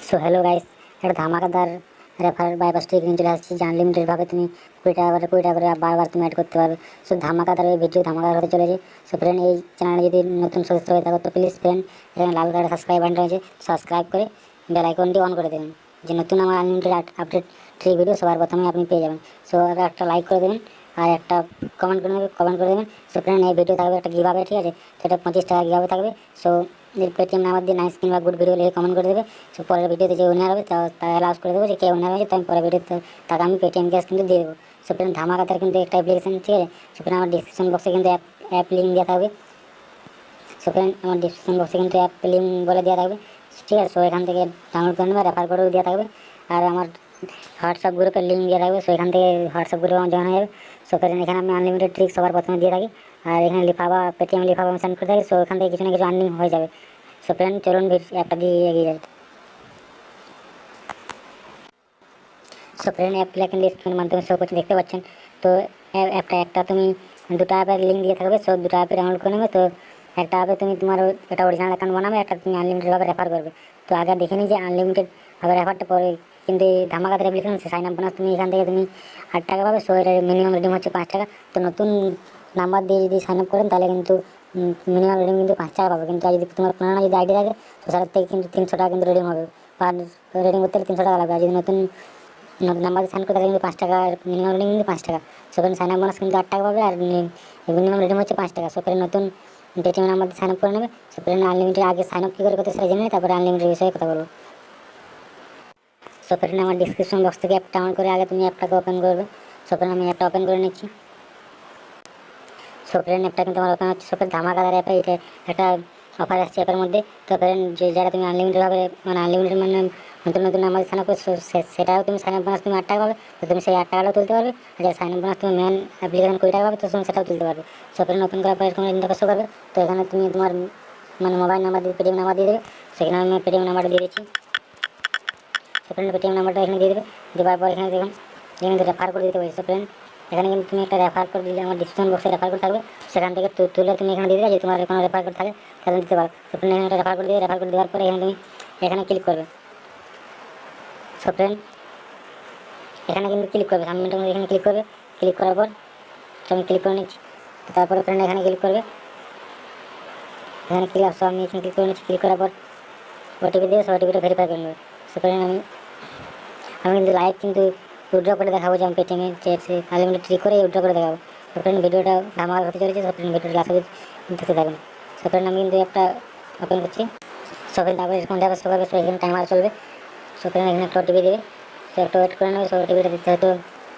So hello guys, একটা ধামাকাদার refer bypass থেকে চলে আসছি যে আনলিমিটেডভাবে তুমি 20 টাকা করে বারবার তুমি অ্যাড করতে পারবে। সো ধামাকাদার এই ভিডিও ধামাকাদার হতে চলেছে। সো ফ্রেন্ড, এই চ্যানেলে যদি নতুন সদস্য হয়ে থাকো তো প্লিজ ফ্রেন্ড, এখানে লাল কালার সাবস্ক্রাইব বাটন রয়েছে, সাবস্ক্রাইব করে বেল আইকনটি অন করে দেবেন, যে নতুন আমার আনলিমিটেড আপডেট ফ্রি ভিডিও সবার প্রথমে আপনি পেয়ে যাবেন। সো একটা লাইক করে দেবেন আর একটা কমেন্ট করে দেবেন। সো ফ্রেন্ড, এই ভিডিও থাকবে একটা গিভ আওয়ে, ঠিক আছে? সেটা 25 টাকা গিভ আওয়ে থাকবে। সো পেটিএম নাম্বার দিয়ে নাইস কিংবা গুড ভিডিও লিখে কমেন্ট করে দেবে। সো পরের ভিডিওতে যে উইনার হবে তাকে লাস্ট করে দেবো, যে কে উইনার হয়েছে, তো আমি পরের ভিডিওতে তাকে আমি পেটিএম ক্যাশ কিন্তু দিয়ে দেবো। সো ফ্রেন্ড, ধামাকাতার কিন্তু একটা অ্যাপ্লিকেশন, ঠিক আছে? সো ফ্রেন্ড, আমার ডিসক্রিপশন বক্সে কিন্তু অ্যাপ লিঙ্ক দেওয়া থাকবে। সো ফ্রেন্ড, আমার ডিসক্রিপশন বক্সে কিন্তু অ্যাপ লিঙ্ক বলে দেওয়া থাকবে, ঠিক আছে? সো এখান থেকে ডাউনলোড করে নেবে, রেফার কোডও দেওয়া থাকবে। আর আমার হোয়াটসঅ্যাপ গ্রুপের লিঙ্ক দেওয়া থাকবে, সো এখান থেকে হোয়াটসঅ্যাপ গ্রুপে আমার জয়েন হয়ে যাবে। সো ফ্রেন্ড, এখানে আমি আনলিমিটেড ট্রিক্স সবার প্রথমে দিয়ে থাকি, আর এখানে লিফাফা পেটিএম লিফাফা আমি সেন্ড করে থাকি। সো এখান থেকে কিছু না কিছু আর্নিং হয়ে যাবে। সো ফ্রেন্ড, চলুন অ্যাপটা দিয়ে এগিয়ে যাই। সো ফ্রেন্ড, অ্যাপটা কিন্তু স্ক্রিনের মাধ্যমে শো করছে, দেখতে পাচ্ছেন। তো অ্যাপটা একটা তুমি দুটো অ্যাপের লিঙ্ক দিয়ে থাকবে। সো দুটো অ্যাপে ডাউনলোড করে নেবে। তো একটা অ্যাপে তুমি তোমার একটা অরিজিনাল অ্যাকাউন্ট বানাবে, একটা তুমি আনলিমিটেডভাবে রেফার করবে। তো আগে দেখে নিই যে আনলিমিটেডভাবে রেফারটা পরে কিন্তু এই ধামাকাদার অ্যাপ্লিকেশন সাইন আপ বোনাস তুমি এখান থেকে তুমি 8 টাকা পাবে। সো এর মিনিমাম রিডিম হচ্ছে 5 টাকা। তো নতুন নাম্বার দিয়ে যদি সাইন আপ করেন তাহলে কিন্তু মিনিমাম রিডিম কিন্তু 5 টাকা পাবে। কিন্তু আর যদি তোমার পুরানো যদি আইডি থাকে তো সেটার থেকে কিন্তু 300 টাকা কিন্তু রিডিম হবে। পার রিডিম করতে হলে 300 টাকা লাগবে। আর যদি নতুন নাম্বার সাইন করতে তাহলে কিন্তু 5 টাকা, মিনিমাম রিডিম কিন্তু 5 টাকা। সেখানে সাইন আপ বোনাস কিন্তু 8 টাকা পাবে, আর মিনিমাম রিডিম হচ্ছে 5 টাকা। সেখানে নতুন পেটিএম নাম্বার সাইন আপ করে নেবে। সেখানে আনলিমিটেড আগে সাইন আপ কী করে করতে সেটা জেনে নেবে, তারপরে আনলিমিটেড বিষয়ে কথা বলবো। সো ফ্রেন্ড, আমার ডিসক্রিপশন বক্স থেকে অ্যাপ ডাউনলোড করে আগে তুমি অ্যাপটাকে ওপেন করবে। সো ফ্রেন্ড, আমি অ্যাপটা ওপেন করে নিচ্ছি। সো ফ্রেন্ড, অ্যাপটা কিন্তু আমার ওপেন হচ্ছে। সো ফ্রেন্ড, ধামাকাদার অ্যাপে এটা একটা অফার আসছে অ্যাপের মধ্যে। তো ফ্রেন্ড, যারা তুমি আনলিমিটেডভাবে আনলিমিটেড নতুন নতুন নাম্বার সাইন আপ করছো, সেটাও তুমি সাইন আপ বোনাস তুমি 8 টাকা পাবে। তো তুমি সেই 8 টাকাটাও তুলতে পারবে। আর যারা সাইন আপ বোনাস তুমি মেন অ্যাপ্লিকেশন 20 টাকা পাবে, তো তুমি সেটাও তুলতে পারবে। সো ফ্রেন্ড, ওপেন করার পরে কোনো ইন্টারফেস শো করবে। তো এখানে তুমি তোমার মোবাইল নাম্বার দিয়ে পেটিএম নাম্বার দিয়ে দেবে। সেখানে আমি পেটিএম নাম্বারটা দিয়ে দিচ্ছি। সো ফ্রেন্ড, পেটিএম নাম্বারটা এখানে দিয়ে দেবে। দেওয়ার পর এখানে দেখুন এখানে রেফার করে দিতে পারি। সো ফ্রেন্ড, এখানে কিন্তু তুমি একটা রেফার কোড দিলে আমার ডিসক্রিপশন বক্সে রেফার কোড থাকবে, সেখান থেকে তুলে তুমি এখানে দিয়ে দেবে। যদি তোমার কোনো রেফার কোড থাকে তাহলে দিতে পারো। সো ফ্রেন্ড, এখানে একটা রেফার কোড দিয়ে রেফার কোড দেওয়ার পরে এখানে তুমি এখানে ক্লিক করবে। সো ফ্রেন্ড, এখানে কিন্তু ক্লিক করবে, সাবমিটের মধ্যে এখানে ক্লিক করবে। ক্লিক করার পর আমি ক্লিক করে নিচ্ছি। তারপরে ফ্রেন্ড এখানে ক্লিক করবে, এখানে ক্লিক আমি এখানে ক্লিক করে নিচ্ছি। ক্লিক করার পর ওটিপি দেবে, সো ওটিপিটা ভেরিফাই করে নেবে। সো ফ্রেন্ড, আমি কিন্তু লাইভ কিন্তু উইথড্র করে দেখাবো, যে আমি পেটিএমে আনলিমিটেড ট্রিক করে উইথড্র করে দেখাবো। সো ফ্রেন্ড, ভিডিওটা ধামাকা হতে চলেছে। সো ফ্রেন্ড, ভিডিওটা লাস্ট দেখতে থাকবেন। সো ফ্রেন্ড, আমি কিন্তু একটা ওপেন করছি। সো ফ্রেন্ড, তারপরে এরকম যাবে শো করবে। সো এখানে টাইমার চলবে। সো ফ্রেন্ড, এখানে একটা ওটিপি দেবে। সো একটা ওয়েট করে নেবে। সো ওটিপিটা দিতে হয়তো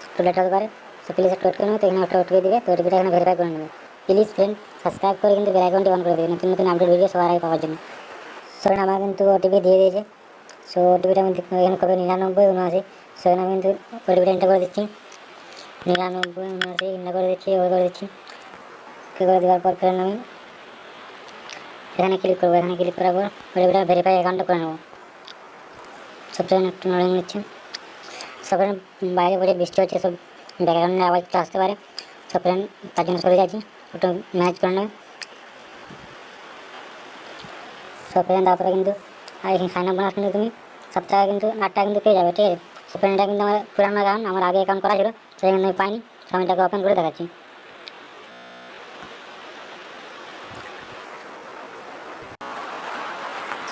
একটু লেট হতে পারে। সো প্লিজ একটা ওয়েট করে নেবে। তো এখানে একটা ওটিপি দেবে। তো ওটিপিটা এখানে ভেরিফাই করে নেবে। প্লিজ ফ্রেন্ড, সাবস্ক্রাইব করে কিন্তু বেল আইকনটি অন করে দেবে নতুন নতুন আপডেট ভিডিও সবার আগে পাওয়ার জন্য। সো ফ্রেন্ড, আমার কিন্তু ওটিপি দিয়ে দিয়েছে। সো ওটিপিটা আমি এখানে কবে 99 79। সো এখানে আমি কিন্তু ওটিপিটা এন্টার করে দিচ্ছি। 99 79 এন্টার করে দিচ্ছি, ওকে করে দিচ্ছি। ওকে করে দেওয়ার পর ফ্রেন্ড আমি এখানে ক্লিক করবো। এখানে ক্লিক করার পর ওটিপিটা ভেরিফাই অ্যাকাউন্টটা করে নেবো। সো ফ্রেন্ড, একটু নড়ে নিচ্ছি। সো ফ্রেন্ড, বাইরে বসে বৃষ্টি হচ্ছে, সব ব্যাকগ্রাউন্ডে আওয়াজ একটু আসতে পারে। সো ফ্রেন্ড, তার জন্য সরে যাচ্ছি, একটু ম্যানেজ করে নেবে। সো ফ্রেন্ড, তারপরে কিন্তু আর এখানে সাইন আপ বোনাস কিন্তু তুমি 7 টাকা কিন্তু 8 টাকা কিন্তু পেয়ে যাবে, ঠিক আছে? সো ফ্রেন্ড, এটা কিন্তু আমার পুরানো অ্যাকাউন্ট, আমার আগে অ্যাকাউন্ট করা ছিল, সেটা কিন্তু আমি পাইনি। সো আমি এটাকে ওপেন করে দেখাচ্ছি।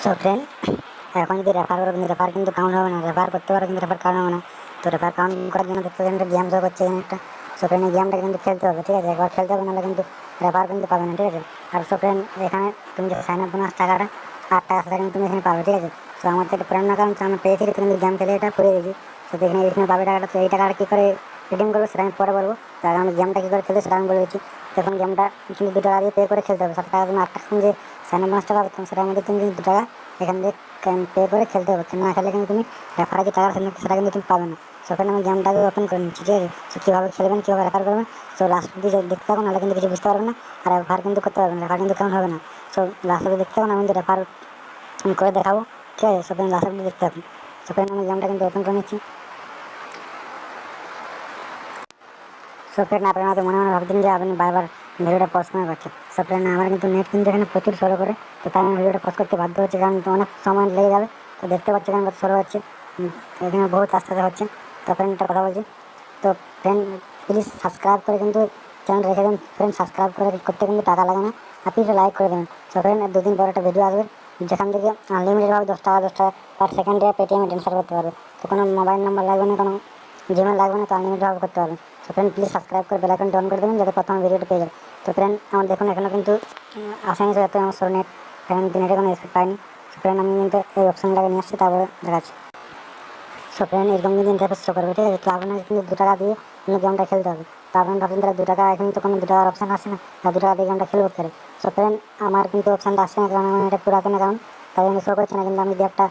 সো ফ্রেন্ড, এখন যদি রেফার করো কিন্তু রেফার কিন্তু কাউন্ট হবে না। রেফার করতে পারো কিন্তু রেফার কাউন্ট হবে না। তো রেফার কাউন্ট করার জন্য দেখতে একটা গেম শো করছে এখানে একটা। সো ফ্রেন্ড, এই গেমটা কিন্তু খেলতে হবে, ঠিক আছে? একবার খেলতে হবে, নাহলে কিন্তু রেফার কিন্তু পাবে না, ঠিক আছে? আর সো ফ্রেন্ড, এখানে তুমি যে সাইন আপ বোনাস টাকাটা 8 টাকা সেটা কিন্তু তুমি এখানে পাবে, ঠিক আছে? সো আমার তো একটা পুরানো অ্যাকাউন্ট আমি পেয়েছি, কিন্তু গেম খেলে এটা করে দিয়েছি। সো এখানে পাবে টাকাটা। তো এই টাকাটা কী করে রিডিম করবো সেটা আমি পরে বলবো। তার আমি গেমটা কী করে খেলতে সেটা আমি বলে দিচ্ছি। তখন গেমটা কিন্তু 2 টাকা দিয়ে পে করে খেলতে হবে। 7 টাকা তুমি 8 টাকা যে সাইন আপ বোনাসটা পাবে সেটার মধ্যে তুমি কিন্তু 2 টাকা এখান থেকে পে করে খেলতে হবে। না খেলে কিন্তু তুমি রেফারে যে টাকা সেটা কিন্তু তুমি পাবে না। সো ফ্রেন্ড, আমি গেমটাকে ওপেন করে নিচ্ছি, ঠিক আছে? সো কীভাবে খেলবেন, কীভাবে রেফার করবেন, সো লাস্ট অব্দি দেখতে থাকুন, নাহলে কিন্তু কিছু বুঝতে পারবেন না। আর রেফার কিন্তু করতে পারবেন, রেফার কিন্তু কাউন্ট হবে না। সো লাস্ট অব্দি দেখতে থাকুন, আমি কিন্তু রেফার করে দেখাবো, ঠিক আছে? সো ফ্রেন্ড, লাস্ট অব্দি দেখতে থাকুন। সো ফ্রেন্ড, আমি গেমটা কিন্তু ওপেন করে নিচ্ছি। সো ফ্রেন্ড, আপনারা হয়তো মনে মনে ভাবছেন যে আপনি বারবার ভিডিওটা পজ করে পাচ্ছেন। সো ফ্রেন্ড, আমার কিন্তু নেট কিন্তু এখানে প্রচুর সরো করে, তো তাই আমি ভিডিওটা পজ করতে বাধ্য হচ্ছে, কারণ অনেক সময় লেগে যাবে। তো দেখতে পাচ্ছি এখানে কত স্লো হচ্ছে, এখানে বহুত আস্তে আস্তে হচ্ছে। তো ফ্রেন্ড একটা কথা বলছি, তো ফ্রেন্ড প্লিজ সাবস্ক্রাইব করে কিন্তু চ্যানেল রেখে দেন ফ্রেন্ড। সাবস্ক্রাইব করতে কিন্তু টাকা লাগে না, আপনি একটা লাইক করে দেবেন। তো ফ্রেন্ড 2 দিন পর একটা ভিডিও আসবে যেখান থেকে আনলিমিটেডভাবে 10 টাকা পার সেকেন্ডে পেটিএমে ট্রান্সফার করতে পারবে। তো কোনো মোবাইল নাম্বার লাগবে না, কোনো জিমেল লাগবে না, তো আনলিমিটেডভাবে করতে পারবে। তো ফ্রেন্ড প্লিজ সাবস্ক্রাইব করে বেল আইকনটা অন করে দেবেন যাতে প্রথমে ভিডিওটা পেয়ে যায়। তো ফ্রেন্ড আমার দেখুন এখানে কিন্তু আসামি এত আমার স্লো নেট, এখানে নেটে কোনো স্পিড পাইনি। তো ফ্রেন্ড আমি কিন্তু এই অপশানটাকে নিয়ে আসছি, তারপরে দেখাচ্ছি। সো ফ্রেন্ড এরকম কিন্তু ইন্টারফেস শো করবে, ঠিক আছে। তো আপনাকে কিন্তু 2 টাকা দিয়ে গেমটা খেলতে হবে। তো আপনার ভাবছেন তাহলে 2 টাকা, এখন তো কোনো 2 টাকার অপশান আসে না, আর 2 টাকা দিয়ে গেমটা খেলবো করে। সো ফ্রেন্ড আমার কিন্তু অপশানটা আসছে না, কারণ আমার এটা পুরাতন অ্যাকাউন্ট, তাই আমি শো করছে না। কিন্তু আমি যদি একটা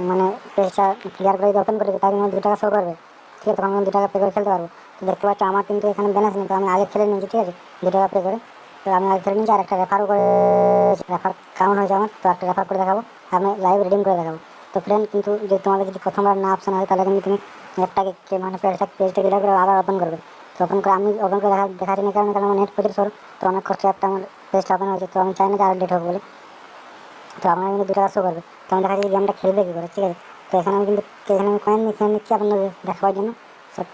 মানে পেজটা ক্লিয়ার করে যদি ওপেন করি তাই আমার 2 টাকা শো করবে, ঠিক আছে। তখন আমি 2 টাকা পে করে খেলতে পারবো। তো দেখতে পাচ্ছি আমার কিন্তু এখানে ব্যালেন্স নেই, তো আমি আগে খেলে নিয়েছি, ঠিক আছে, 2 টাকা পে করে। তো আমি আগে খেলে নিয়েছি, আর একটা রেফারও করে, রেফার কাউন্ট হয়েছে আমার। তো একটা রেফার করে দেখাবো, আমি লাইভ রিডিং করে দেখাবো। তো ফ্রেন্ড কিন্তু যদি তোমাদের যদি প্রথমবার না অপশান হয় তাহলে কিন্তু তুমি অ্যাপটাকে মানে পেজটা ক্লিয়ার করে আবার ওপেন করবে। তো ওপেন করে আমি ওপেন করে দেখাচ্ছি না, কারণ আমার নেট প্রচুর সর, তো অনেক কষ্ট অ্যাপটা আমার পেজটা ওপেন হয়েছে। তো আমি চাই না যে আর লেট হোক বলে। তো আপনারা কিন্তু 2 টাকা শো করবে। তো আমি দেখাচ্ছি গেমটা খেলবে কী করে, ঠিক আছে। তো এখানে আমি কিন্তু এখানে আমি কয়েন এখানে নিচ্ছি আপনাদের দেখাবার জন্য। সব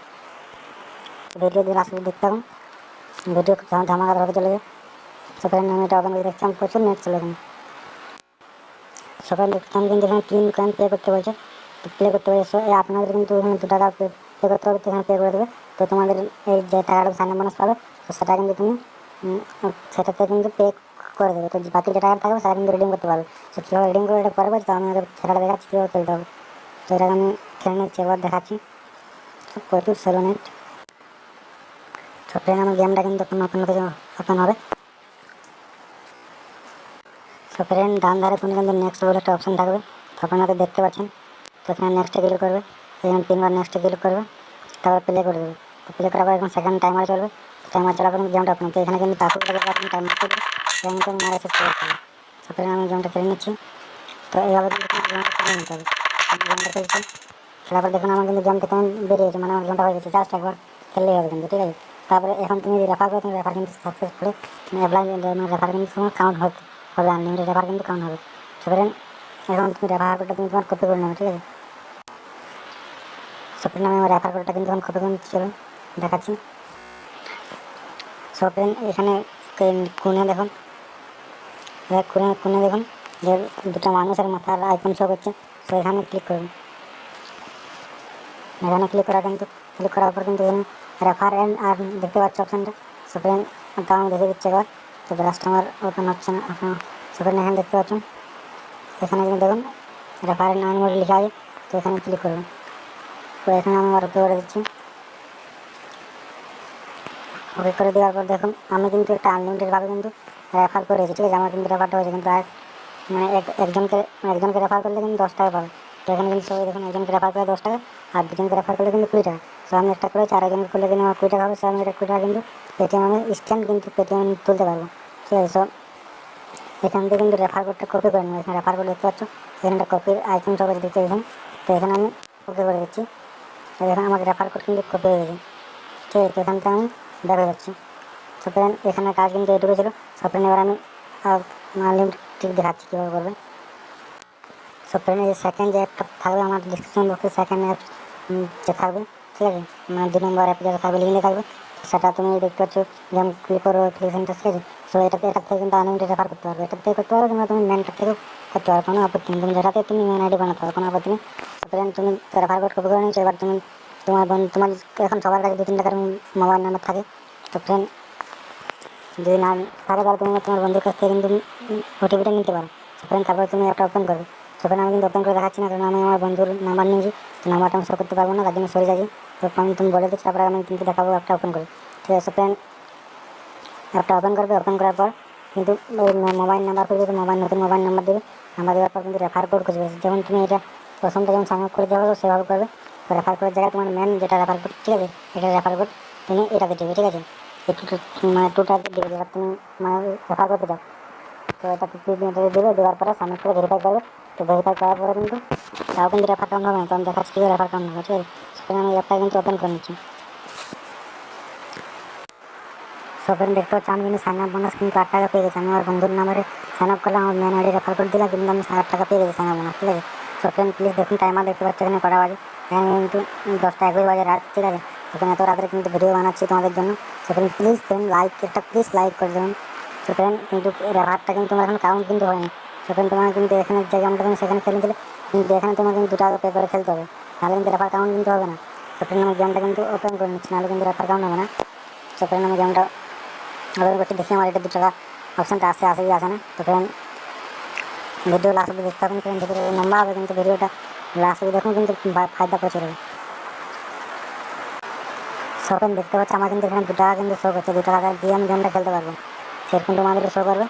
ভিডিও দিয়ে আসলে দেখতে পাবেন, ভিডিও ধামাকাভাবে চলে যায়। সেখানে আমি এটা ওপেন করে দেখছি, আমি প্রচুর নেট চলে এখানে। সকাল দেখতাম কিন্তু এখানে 3 কয়েন পে করতে বলছে, তো প্লে করতে বলছে। আপনাদের কিন্তু এখানে 2 টাকা পে করতে হবে, তো এখানে পে করে দেবে। তো তোমাদের এই যে টাকাটা সাইন বোনাস পাবে, তো সেটা কিন্তু তুমি সেটাতে কিন্তু পে করে দেবে। তো বাকি যে টাকা থাকবে সেটা কিন্তু রিডিং করতে পারবে। তো কীভাবে রিডিং করে এটা করবে, তো আমি সেটা দেখাচ্ছি কীভাবে খেলতে হবে। তো এটাকে আমি খেলে নিচ্ছি, এবার দেখাচ্ছি। প্রচুর স্লো নেট। তো ফ্রেন্ড আমার গেমটা কিন্তু ওপেন হবে। তো ফ্রেন্ড ডান ধারে কোনো কিন্তু নেক্সট বলে একটা অপশান থাকবে, তো আপনারা দেখতে পাচ্ছেন। তো এখানে নেক্সটে ক্লিক করবে, এখানে 3বার নেক্সটে ক্লিক করবে, তারপর প্লে করে দেবে। তো প্লে করার পর এখন সেকেন্ড টাইমার চলবে, টাইমার চলার পর গেমটা ওপেন। তো এখানে কিন্তু টাইমার চলবে, সেখানে কিন্তু মারা শেষ করে ফেলবে। তো ফ্রেন্ড আমি গেমটা খেলে নিচ্ছি। তো এইভাবে কিন্তু গেমটা খেলে নিতে হবে। গেমটা খেলছি, খেলার পর দেখুন আমার কিন্তু গেমটা কেমন বেরিয়েছে, মানে আমার গেমটা হয়ে গেছে। জাস্ট একবার খেললেই হবে কিন্তু, ঠিক আছে। তারপরে এখন তুমি রেফার করো, তুমি রেফার কিন্তু সাকসেসফুলি অ্যাপ্লাই, রেফার কিন্তু তোমার কাউন্ট হবে, আনলিমিটেড রেফার কিন্তু কাউন্ট হবে। সুতরাং এখন তুমি রেফার কোডটা তুমি তোমার কপি করে নেবে, ঠিক আছে। সুতরাং আমি আমার রেফার কোডটা কিন্তু এখন কপি করে নিচ্ছি, চলুন দেখাচ্ছি। সুতরাং এখানে কোণে দেখুন, কোণে দেখুন যে 2টা মানুষের মাথার আইকন শো করছে। তো এখানে ক্লিক করুন, এখানে ক্লিক করার পর কিন্তু এখানে রেফার এন্ড আর দেখতে পাচ্ছি অপশানটা। সুতরাং তা আমি দেখে দিচ্ছি একবার। তো ব্রাশটা আমার ওপেন হচ্ছে না আপনার। সুতরাং এখানে দেখতে পাচ্ছেন, এখানে কিন্তু দেখুন রেফার এন্ড আর্ন মোড লেখা আছে। তো এখানে ক্লিক করুন। তো এখানে আমি আমার ওকে করে দিচ্ছি। ওকে করে দেওয়ার পর দেখুন আমি কিন্তু একটা আনলিমিটেডভাবে কিন্তু রেফার করেছি, ঠিক আছে। আমার কিন্তু রেফারটা হয়েছে, কিন্তু আর মানে একজনকে রেফার করলে কিন্তু 10 টাকা পাবে। তো এখানে কিন্তু সবাই দেখুন একজনকে রেফার করে 10 টাকা, আর 2জনকে রেফার করলে কিন্তু 20 টাকা। সো আমি একটা করেছি, আর একজনকে করলে কিন্তু আমার 20 টাকা হবে। সো আমি এটা 20 টাকা কিন্তু পেটিএম আমি ইনস্ট্যান্ট কিন্তু পেটিএম তুলতে পারবো, ঠিক আছে। সো এখান থেকে কিন্তু রেফার কোডটা কপি করে নেবো। এখানে রেফার কোড দেখতে পাচ্ছ, এখানে কপির আইকন সব দেখতে এখানে। তো এখানে আমি কপি করে দিচ্ছি। তো এখানে আমার রেফার কোড কিন্তু কপি হয়ে গেছে, ঠিক আছে। তো এখান থেকে আমি বের হয়ে যাচ্ছি। সো ফ্রেন্ড এখানে কাজ কিন্তু এটুকু ছিল। সো ফ্রেন্ড এবার আমি আনলিমিটেড দেখাচ্ছি কীভাবে করবে। সো ফ্রেন্ড এই সেকেন্ড যে অ্যাপটা থাকবে আমার ডিসক্রিপশন বক্সে, সেকেন্ড অ্যাপ যে থাকবে, ঠিক আছে, মানে 2 নম্বর অ্যাপ যেটা থাকবে লিঙ্কে থাকবে, সেটা তুমি দেখতে পাচ্ছ যেমন ক্লিক করো অ্যাপ্লিকেশনটা, ঠিক আছে। সো এটা থেকে কিন্তু আনলিমিটেড রেফার করতে পারবে, এটা থেকে করতে পারো, কিংবা তুমি মেনটা থেকেও করতে পারো, কোনো আপত্তি নেই। তুমি যেটাতে তুমি মেন আইডি বানাতে পারো, কোনো আপত্তি নেই। সো ফ্রেন্ড তুমি রেফার কোড কপি করে নিচ্ছো। এবার তুমি তোমার এখন সবার কাছে 2-3 টাকার মোবাইল নাম্বার থাকে। তো ফ্রেন্ড যদি না থাকে তাহলে তুমি তোমার বন্ধুর কাছ থেকে কিন্তু ওটিপিটা নিতে পারো। সেখানে তারপরে তুমি একটা ওপেন করবে। সেখানে আমি কিন্তু ওপেন করে দেখাচ্ছি না, কারণ আমি আমার বন্ধুর নাম্বার নিয়েছি, তো নাম্বারটা আমি শো করতে পারবো না, তার জন্য সরে যাচ্ছি। তো আমি তুমি বলে দিচ্ছি, তারপরে আমি কিন্তু দেখাবো একটা ওপেন করে, ঠিক আছে। ফ্রেন্ড অ্যাপটা ওপেন করবে, ওপেন করার পর কিন্তু ওই মোবাইল নাম্বার খুঁজবে, নতুন মোবাইল নাম্বার দেবে। নাম্বার দেওয়ার পর কিন্তু রেফার কোড খুঁজবে, যেমন তুমি এটা প্রথমটা যেমন সাইন আপ করে দেওয়া হবে সেভাবে করবে। তো রেফার কোডের জায়গায় তোমার মেন যেটা রেফার কোড, ঠিক আছে, এটা রেফার কোড তুমি এটাতে দেবে, ঠিক আছে। একটু মানে 2টা দেবে, যেটা তুমি মানে রেফার করতে চাও। তো এটা দেবে, দেওয়ার পরে সাবমিট করে ভেরিফাই করবে। তো ভেরিফাই করার পরে কিন্তু তাও কিন্তু রেফার কাউন্ট হবে না। তো আমি দেখাচ্ছি কীভাবে রেফার কাউন্ট হবে, ঠিক আছে। সেখানে আমি অ্যাপটা কিন্তু ওপেন করে নিচ্ছি। সো ফ্রেন্ড দেখতে পাচ্ছি আমি কিন্তু সাইন আপ বোনাস কিন্তু 8 টাকা পেয়ে গেছি। আমি আমার বন্ধুর নাম্বারে সাইন আপ করলে আমার মেন আইডি রেফার করে দিলাম, কিন্তু আমি 8 টাকা পেয়ে গেছি সাইন আপ বোনাস, ঠিক আছে। সো ফ্রেন্ড প্লিজ দেখুন টাইমার দেখতে পাচ্ছ এখানে কটা বাজে, এখানে কিন্তু 10টা 21 বাজে রাত, ঠিক আছে। সেখানে এত রাত্রে কিন্তু ভিডিও বানাচ্ছি তোমাদের জন্য। সো ফ্রেন্ড প্লিজ লাইক করে দেবেন। সো ফ্রেন্ড কিন্তু রেফারটা কিন্তু তোমার এখন কাউন্ট কিন্তু হয়নি। সো ফ্রেন্ড তোমার কিন্তু এখানে যে গেমটা তুমি সেখানে খেলেছিলে, কিন্তু এখানে তোমার কিন্তু 2 টাকা পে করে খেলতে হবে, তাহলে কিন্তু রেফার কাউন্ট কিন্তু হবে না। সো ফ্রেন্ড আমি গেমটা কিন্তু ওপেন করে নিচ্ছি, নাহলে কিন্তু রেফার কাউন্ট হবে না। সো ফ্রেন্ড আমি গেমটা ওপেন করছি, দেখি আমার এটা 2 টাকা অপশানটা আসে কি আসে না। তো ফ্রেন্ড ভিডিও লাস্ট অব্দি দেখতে পাবেন, ফ্রেন্ড ভিডিও লম্বা হবে কিন্তু ভিডিওটা লাস্ট অব্দি দেখুন, কিন্তু ফায়দা প্রচুর হবে। সো ফ্রেন্ড দেখতে পাচ্ছি আমার কিন্তু এখানে 2 টাকা কিন্তু শো করছে, 2 টাকা দিয়ে আমি গেমটা খেলতে পারবো, সেরকম তোমাদেরও শো করবে।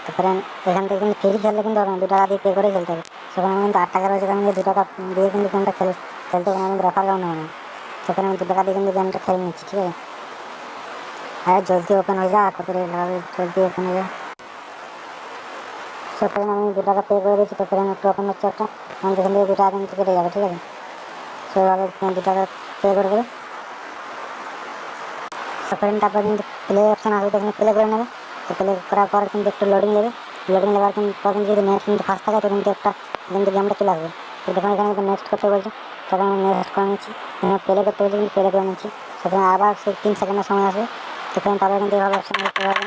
তো ফ্রেন্ড এখান থেকে কিন্তু ফ্রি খেললে কিন্তু হবে না, 2 টাকা দিয়ে পে করে খেলতে হবে। সেখানে আমি কিন্তু 8 টাকা রয়েছে, আমি 2 টাকা দিয়ে কিন্তু গেমটা খেলতে হবে না, কিন্তু রেফার কাউন্ট হবে না। সেখানে আমি 2 টাকা দিয়ে কিন্তু গেমটা খেলে নিচ্ছি, ঠিক আছে। আরে জলদি ওপেন হয়ে যা, কত জলদি ওপেন হয়ে যা। সো ফ্রেন্ড আমি 2 টাকা পে করে দিচ্ছি। তো ফ্রেন্ড একটু ওপেন হচ্ছে একটা, আমি এখান থেকে 2 টাকা কিন্তু কেটে যাবে, ঠিক আছে। সো এভাবে 2 টাকা পে করে দেবে। সো ফ্রেন্ড তারপর কিন্তু প্লে অপশান আসবে, এখানে প্লে করে নেবে। তো প্লে করার পর কিন্তু একটু লোডিং নেবে, লোডিং নেওয়ার পর কিন্তু যদি নেট কিন্তু ফাস্ট থাকে তো কিন্তু একটা কিন্তু গেমটা চলে আসবে। তো দেখুন এখানে কিন্তু নেক্সট করতে বলছে, তখন আমি নেক্সট করে নিচ্ছি। এখানে প্লে করতে বলছে, কিন্তু প্লে করে নিচ্ছি। সেখানে আবার সেই 3 সেকেন্ডের সময় আসবে। তো ফ্রেন্ড তারপরে কিন্তু এভাবে অপশান করতে পারবে,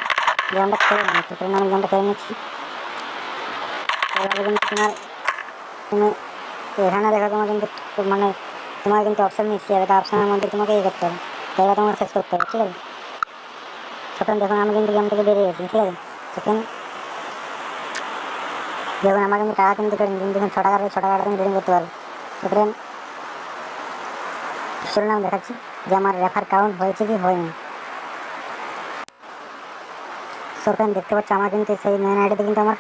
গেমটা খেলে নিচ্ছি। তো ফ্রেন্ড আমি গেমটা খেলে নিচ্ছি। এভাবে কিন্তু তুমি এখানে দেখো তোমার কিন্তু মানে তোমার কিন্তু অপশান নিচ্ছি, একটা অপশানের মধ্যে তোমাকে করতে হবে, তাহলে তোমাকে শেষ করতে হবে, ঠিক আছে। সেখানে দেখুন আমি কিন্তু গেম থেকে বেরিয়ে গেছি, ঠিক আছে। সেখানে দেখুন আমার কিন্তু টাকা কিন্তু কেটে কিন্তু 6 টাকা 6 টাকাটা তুমি রিডিং করতে পারবে। তো ফ্রেন্ড চলুন আমি দেখাচ্ছি যে আমার রেফার কাউন্ট হয়েছে কি হয়নি। সো ফ্রেন্ড দেখতে পাচ্ছি আমার কিন্তু সেই মেন আইডিতে কিন্তু আমার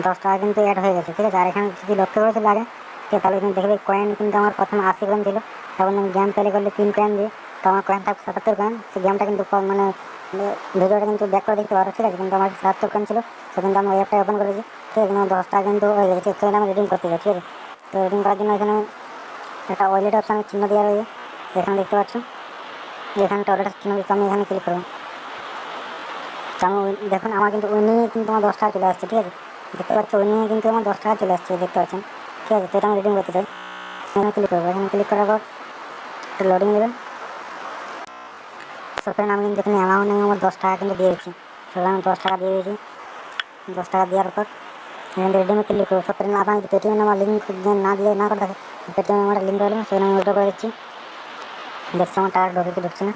10 টাকা কিন্তু অ্যাড হয়ে গেছে, ঠিক আছে। আর এখানে যদি লক্ষ্য করেছিল আগে, ঠিক আছে, তাহলে কিন্তু দেখবে কয়েন কিন্তু আমার প্রথমে 80 কয়েন ছিল, তখন আমি গেম প্লে করলে 3 কয়েন দিয়ে তো আমার কয়েন থাকবে 77 কয়েন। সেই গেমটা কিন্তু মানে ভিডিওটা কিন্তু ব্যাক করে দেখতে পারো, ঠিক আছে। কিন্তু আমার 77 কয়েন ছিল, তো কিন্তু আমি ওয়েবটা ওপেন করেছি, ঠিক আছে। 10 টাকা কিন্তু হয়ে গেছে, সেখানে আমি রিডিং করতে চাই, ঠিক আছে। তো রিডিং করার জন্য এখানে একটা ওয়ালেট অপশানের চিহ্ন দেওয়া রয়েছে, এখানে দেখতে পাচ্ছ, এখানে একটা ওয়ালেটের চিহ্ন দিতে আমি এখানে ক্লিক করবো। দেখুন আমার কিন্তু উইনিংয়ে কিন্তু আমার 10 টাকা চলে আসছে, ঠিক আছে। দেখতে পাচ্ছ উইনিংয়ে কিন্তু আমার 10 টাকা চলে আসছে, দেখতে পাচ্ছেন, ঠিক আছে। তো এটা আমি রিডিং করতে চাই, এখানে ক্লিক করবো। এখানে ক্লিক করার পর একটু লোডিং নেবে। সো ফ্রেন্ড আমি কিন্তু এখানে অ্যামাউন্ট আমার 10 টাকা কিন্তু দিয়ে দিচ্ছি। সেখানে আমি 10 টাকা দিয়ে দিয়েছি। 10 টাকা দেওয়ার পর এখানে রিডিমে ক্লিক করবো। সো ফ্রেন্ড আপনার যদি পেটিএম আমার লিঙ্ক না করে থাকে, পেটিএম আমার লিঙ্ক করে দেবেন, সেখানে আমি উইথড্র করে দিচ্ছি। দেখছি আমার টাকা ঢুকছে না।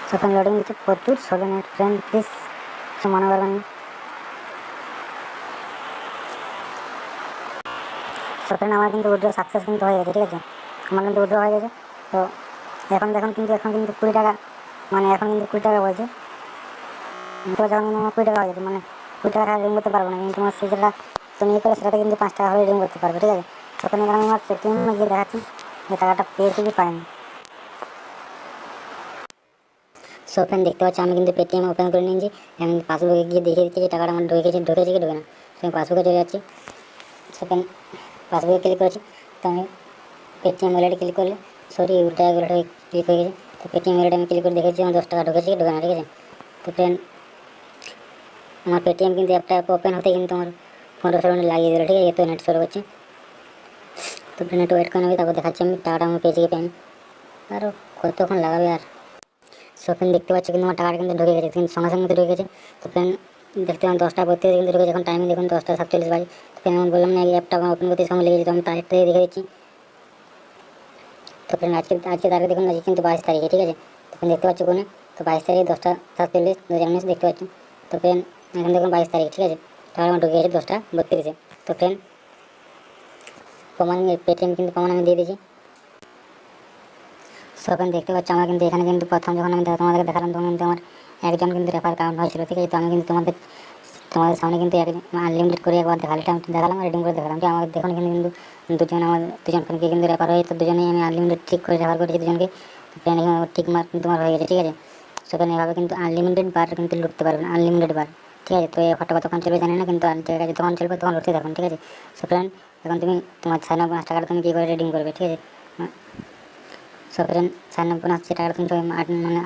সো ফ্রেন্ড লোডিং দিচ্ছে প্রচুর, সোলো নেট ফ্রেন্ড প্লিজ কিছু মনে করবেন না। সো ফ্রেন্ড আমার কিন্তু উইথড্র সাকসেস কিন্তু হয়ে গেছে, ঠিক আছে। আমার কিন্তু উইথড্র হয়ে গেছে। তো এখন কিন্তু 20 টাকা, মানে এখন কিন্তু 20 টাকা বলছে। তো যখন আমার 20 টাকা হয়ে গেছে, মানে 20 টাকা রিডিং করতে পারবো না, কিন্তু তোমার সেটা তুমি করে সেটাতে কিন্তু 5 টাকা হলে রিডিং করতে পারবে, ঠিক আছে। সেখানে আমি আমার পেটিএমে গিয়ে দেখাচ্ছি যে টাকাটা পেয়েছি কি পাইনি। সো ফ্রেন্ড দেখতে পাচ্ছি আমি কিন্তু পেটিএম ওপেন করে নিয়েছি, আমি পাসবুকে গিয়ে দেখিয়ে দিচ্ছি যে টাকাটা আমার ঢুকেছে কি ঢুকে না। তো আমি পাসবুকে চলে যাচ্ছি, সেখানে পাসবুকে ক্লিক করেছি। তো আমি পেটিএম ওয়ালেটে ক্লিক করলে উল্টা ওয়ালেটে ক্লিক হয়ে গেছে। তো পেটিএম ওয়ালেটে আমি ক্লিক করে দেখেছি আমার 10 টাকা ঢুকেছে কি ঢুকে না, ঠিক আছে। তো ফ্রেন্ড আমার পেটিএম কিন্তু একটা ওপেন হতে কিন্তু আমার 15 মিনিট লাগিয়ে দিল, ঠিক আছে। তো নেট শুরু করছে, তো ফ্রেন্ড একটু ওয়েট করে নেবে, তারপর দেখাচ্ছি আমি টাকাটা আমার পেয়েছি কি পাইনি, আরও কতক্ষণ লাগাবে আর। সো ফ্রেন্ড দেখতে পাচ্ছি কিন্তু আমার টাকাটা কিন্তু ঢুকে গেছে, কিন্তু সঙ্গে সঙ্গে ঢুকে গেছে। তো ফ্রেন্ড দেখতে পাবেন 10 টাকা 32 কিন্তু ঢুকেছে, এখন টাইমে দেখুন 10টা 47 বাজে। তো ফ্রেন্ড আমি বললাম না এই অ্যাপটা আমার ওপেন করতে সময় লেগেছে, তো আমি তারিখ থেকে দেখে দিচ্ছি। তো ফ্রেন্ড আজকে তারিখ দেখুন, আজকে কিন্তু 22 তারিখে, ঠিক আছে। তো ফ্রেন্ড দেখতে পাচ্ছি কোনে, তো 22 তারিখে 10টা 47 2019 দেখতে পাচ্ছি। তো ফ্রেন্ড এখন দেখুন 22 তারিখ, ঠিক আছে। টাকা আমার ঢুকে গেছে 10টা 32-এ। তো ফ্রেন্ড প্রমাণ পেটিএম কিন্তু প্রমাণ আমি দিয়ে দিয়েছি। সো ফ্রেন্ড দেখতে পাচ্ছি আমার কিন্তু এখানে কিন্তু প্রথম যখন আমি তোমাদেরকে দেখালাম তখন কিন্তু আমার একজন কিন্তু রেফার কাউন্ট হয়েছিল, ঠিক আছে। তো আমি কিন্তু তোমাদের সামনে কিন্তু আনলিমিটেড করে একবার দেখালাম রিডিং করে দেখালাম। তো আমাদের দেখুন এখানে কিন্তু দুজন ফ্রেন্ডকে কিন্তু রেফার হয়ে, তো দুজনেই আমি আনলিমিটেড ঠিক করে রেফার করেছি দুজনকে। ফ্রেন্ড এখানে ঠিক মার্ক কিন্তু তোমার হয়ে গেছে, ঠিক আছে। সেখানে এভাবে কিন্তু আনলিমিটেড বার কিন্তু লুটতে পারবেন, আনলিমিটেড বার, ঠিক আছে। তো এই অফারটা কতক্ষণ চলবে জানি না, কিন্তু যতক্ষণ চলবে তখন লুটতে থাকুন, ঠিক আছে। সো ফ্রেন্ড এখন তুমি তোমার 96 টাকাটা তুমি কী করে রিডিং করবে, ঠিক আছে। সো ফ্রেন্ড 96 টাকাটা তুমি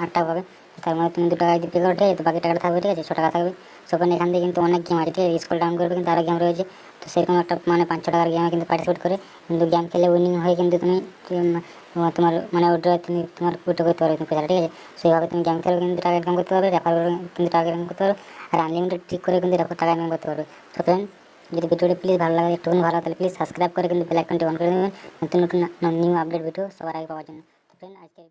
8 টাকা পাবে, তার মধ্যে তুমি 2 টাকা যদি পে করো, ঠিক আছে, তো বাকি টাকাটা থাকবে, ঠিক আছে, 6 টাকা থাকবে। সো ফ্রেন্ড এখান থেকে কিন্তু অনেক গেম আছে, ঠিক আছে, স্ক্রল ডাউন করবে কিন্তু আরও গেম রয়েছে। তো সেরকম একটা মানে 500 টাকার গেমে কিন্তু পার্টিসিপেট করে কিন্তু গেম খেলে উইনিং হয়ে কিন্তু তুমি তোমার মানে উইথড্র তুমি তোমার উইথড্র করতে পারবে তুমি পয়সা, ঠিক আছে। সেইভাবে তুমি গেম খেলে কিন্তু টাকা ইনকাম করতে পারবে, রেফার করে কিন্তু টাকা ইনকাম করতে পারবে, আর আনলিমিটেড ঠিক করে কিন্তু টাকা ইনকাম করতে পারবে। তো ফ্রেন্ড যদি ভিডিওটি প্লিজ ভালো লাগে, একটুখানি ভালো তাহলে প্লিজ সাবস্ক্রাইব করে কিন্তু বেল আইকনটি অন করে দেবেন নতুন নতুন নিউ আপডেট ভিডিও সবার আগে পাওয়ার জন্য। তো ফ্রেন্ড আজকে